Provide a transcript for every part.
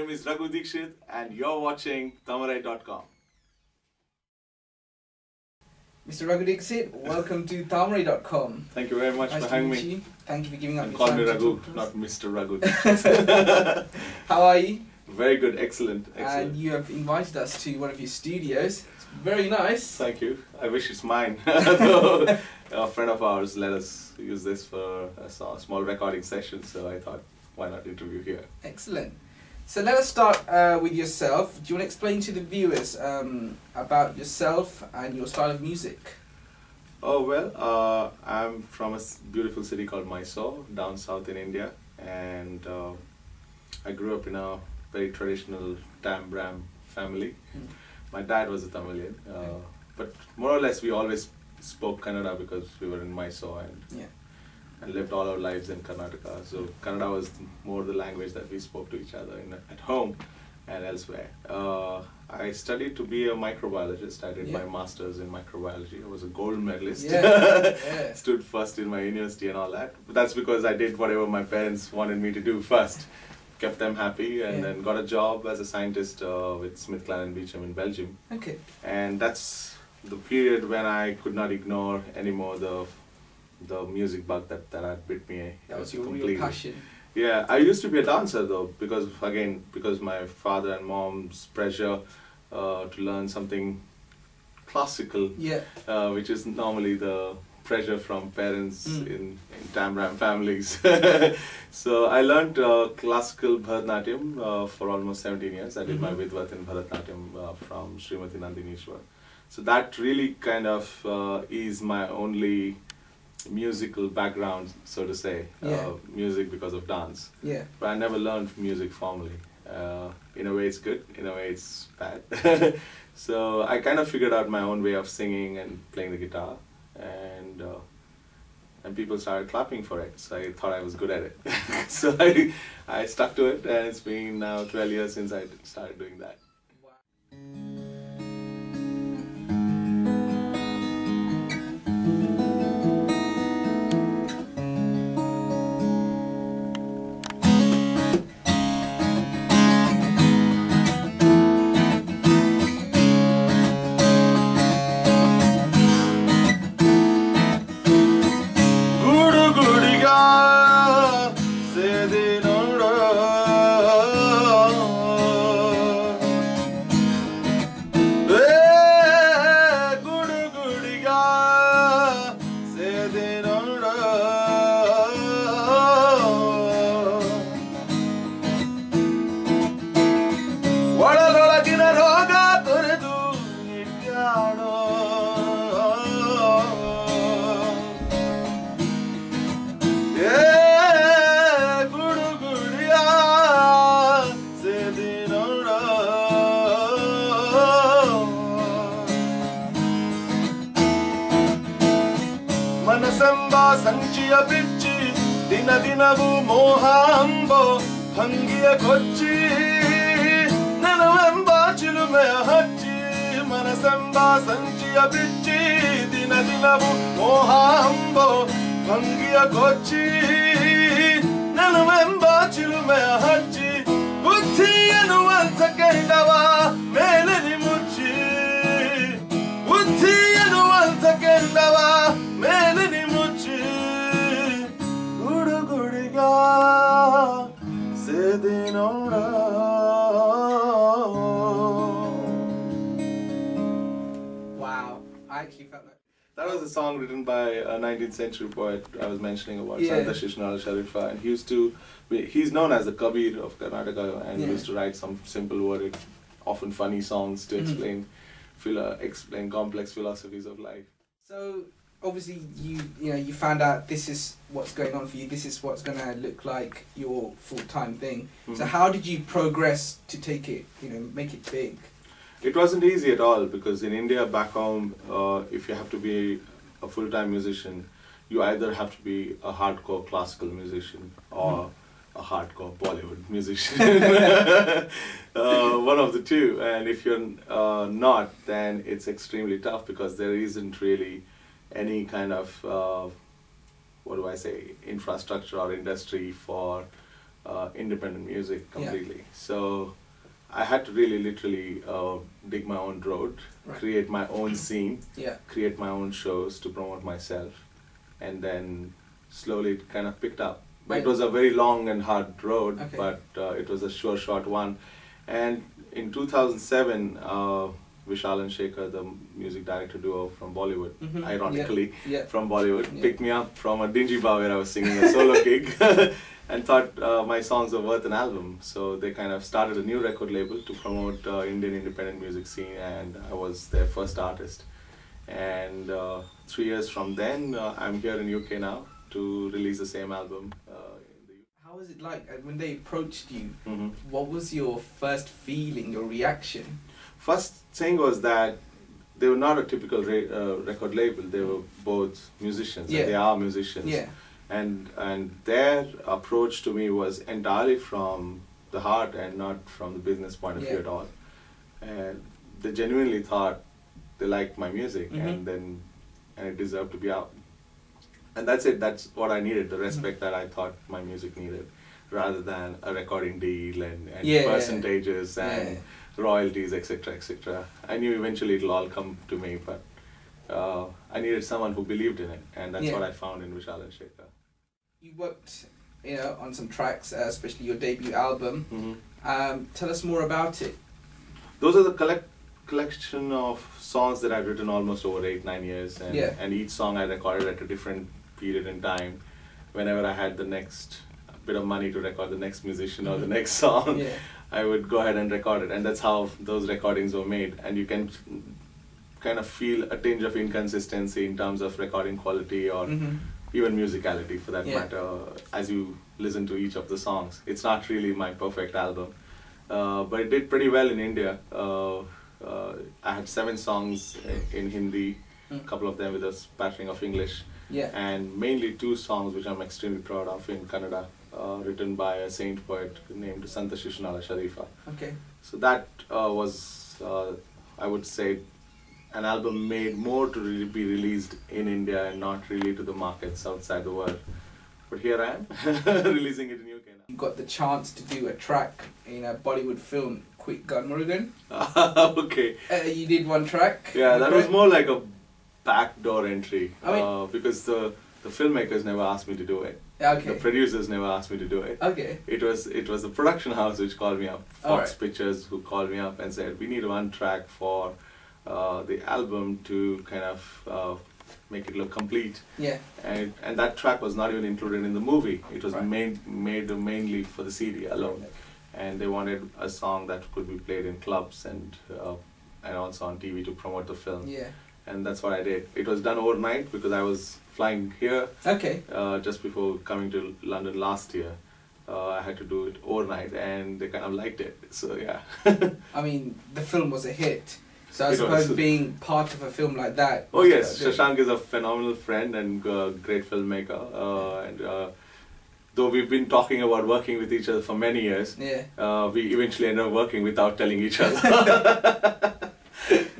name is Raghu Dixit and you're watching Tamarai.com. Mr. Raghu Dixit, welcome to Tamarai.com. Thank you very much Nice for to having meet me. you. Thank you for giving up And your call time me to Raghu, talk to us. not Mr. Raghu Dixit. How are you? Very good, excellent, And excellent. you have invited us to one of your studios. It's very nice. Thank you. I wish it's mine. Though a friend of ours let us use this for a small recording session, so I thought, why not interview here? Excellent. So let us start with yourself. Do you want to explain to the viewers about yourself and your style of music? Oh well, I'm from a beautiful city called Mysore, down south in India, and I grew up in a very traditional Tambram family. My dad was a Tamilian, but more or less we always spoke Kannada because we were in Mysore and lived all our lives in Karnataka. So Kannada was more the language that we spoke to each other at home and elsewhere. I studied to be a microbiologist. I did my master's in microbiology. I was a gold medalist. Stood first in my university and all that. But that's because I did whatever my parents wanted me to do first. Kept them happy, and then got a job as a scientist with SmithKline Beecham in Belgium. Okay. And that's the period when I could not ignore anymore the music bug that had bit me. That was your real passion. Yeah, I used to be a dancer though, because my father and mom's pressure to learn something classical, which is normally the pressure from parents in Tambram families. So I learned classical Bharatanatyam for almost 17 years. I did my Vidvat in Bharatanatyam from Srimati Nandinishwar. So that really kind of is my only musical background, so to say. Music because of dance. But I never learned music formally. In a way it's good, in a way it's bad. So I kind of figured out my own way of singing and playing the guitar, and people started clapping for it, so I thought I was good at it. So I stuck to it, and it's been now 12 years since I started doing that. Manasemba sanchiya bichi, dina dinavu mohambo, bhangiya kochi, nanavemba chilumeya hachi. Manasemba sanchiya bichi, dina dinavu mohambo, bhangiya kochi, nanavemba chilumeya hachi. Buddhi anuvansa kendava, meleni muchi. Buddhi anuvansa kendava, meleni muchi. Gudu gudiga sedinora. Wow, I actually felt that. That was a song written by a 19th century poet I was mentioning about, Santa Shishnala Sharifa, and he's known as the Kabir of Karnataka, and he used to write some simple worded, often funny songs to explain complex philosophies of life. So obviously you found out this is what's going on for you, this is what's going to look like your full-time thing. So how did you progress to take it, make it big? It wasn't easy at all, because in India back home, if you have to be a full-time musician, you either have to be a hardcore classical musician or a hardcore Bollywood musician. One of the two. And if you're not, then it's extremely tough, because there isn't really any kind of, infrastructure or industry for independent music completely. Yeah. So I had to really literally dig my own road, Right. create my own scene, Yeah. create my own shows to promote myself, and then slowly it kind of picked up. But it was a very long and hard road, Okay. but it was a sure short one. And in 2007, Vishal and Shekhar, the music director duo from Bollywood, Mhm. ironically Yeah. from Bollywood, Yeah. picked me up from a dingy bar where I was singing a solo gig and thought my songs were worth an album. So they kind of started a new record label to promote Indian independent music scene, and I was their first artist. And 3 years from then, I'm here in UK now to release the same album. How was it like when they approached you? Mhm. What was your first feeling, your reaction? First thing was that they were not a typical record label. They were both musicians. Yeah. And they are musicians. Yeah. And their approach to me was entirely from the heart and not from the business point of view Yeah. at all. And they genuinely thought they liked my music, Mhm. and it deserved to be out. And that's it. That's what I needed. The respect Mm-hmm. that I thought my music needed, rather than a recording deal and Yeah. percentages and Yeah. royalties, etc., etc. I knew eventually it'll all come to me, but I needed someone who believed in it, and that's Yeah. what I found in Vishal and Shekhar. You worked, on some tracks, especially your debut album. Tell us more about it. Those are the collection of songs that I've written almost over 8-9 years, and, Yeah. and each song I recorded at a different period in time. Whenever I had the next bit of money to record the next musician or the next song, Yeah. I would go ahead and record it, and that's how those recordings were made. And you can kind of feel a tinge of inconsistency in terms of recording quality or Mhm. even musicality for that Yeah. matter as you listen to each of the songs. It's not really my perfect album, but it did pretty well in India. I had 7 songs in Hindi, a Mm. couple of them with a spattering of English, Yeah. and mainly 2 songs which I'm extremely proud of in Kannada, written by a saint poet named Santa Shishnala Sharifa. Okay. So that was, I would say, an album made more to really be released in India and not really to the markets outside the world. But here I am, releasing it in UK now. You got the chance to do a track in a Bollywood film, Quick Gun Murugan. Okay. You did one track. Yeah, that was right? more like a backdoor entry, I mean- because the filmmakers never asked me to do it. Okay. The producers never asked me to do it. Okay. It was the production house which called me up, Fox Alright. Pictures, who called me up and said, we need one track for the album to kind of make it look complete. Yeah. And that track was not even included in the movie. It was Right. made mainly for the CD alone. And they wanted a song that could be played in clubs and also on TV to promote the film. Yeah. And that's what I did. It was done overnight because I was flying here Okay. just before coming to London last year. I had to do it overnight, and they kind of liked it. So yeah. I mean, the film was a hit. So I It suppose was. being part of a film like that. Oh was yes, good. Shashank is a phenomenal friend and great filmmaker. And though we've been talking about working with each other for many years, Yeah. we eventually ended up working without telling each other.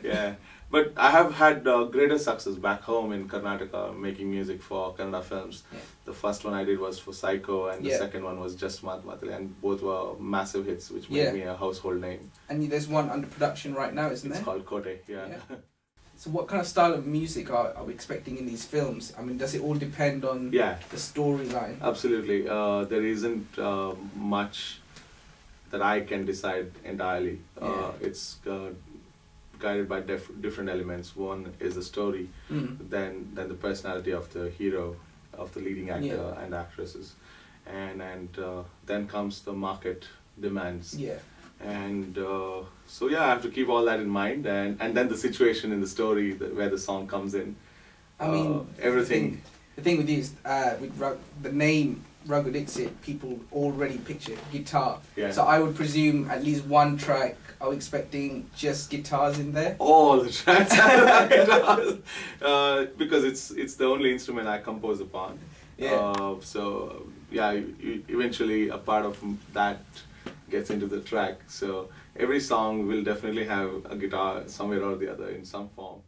Yeah, but I have had greater success back home in Karnataka making music for Kannada films. Yeah. The first one I did was for Psycho, and the Yeah. second one was Just Matmatali, and both were massive hits which Yeah. made me a household name. And there's one under production right now, isn't It's there? called Kote, yeah. Yeah. So what kind of style of music are we expecting in these films? I mean, does it all depend on Yeah, the storyline? absolutely. There isn't much that I can decide entirely. Yeah. It's guided by different elements. One is the story, Mm. then the personality of the hero, of the leading actor Yeah. and actresses, and then comes the market demands. Yeah. And so yeah, I have to keep all that in mind, and then the situation in the story where the song comes in. I mean, everything. The thing with these, with the name Raghu Dixit, people already picture guitar. Yeah. So I would presume at least one track. Are we expecting just guitars in there? All the tracks have guitars, because it's the only instrument I compose upon. Yeah. So yeah, eventually a part of that gets into the track. So every song will definitely have a guitar somewhere or the other in some form.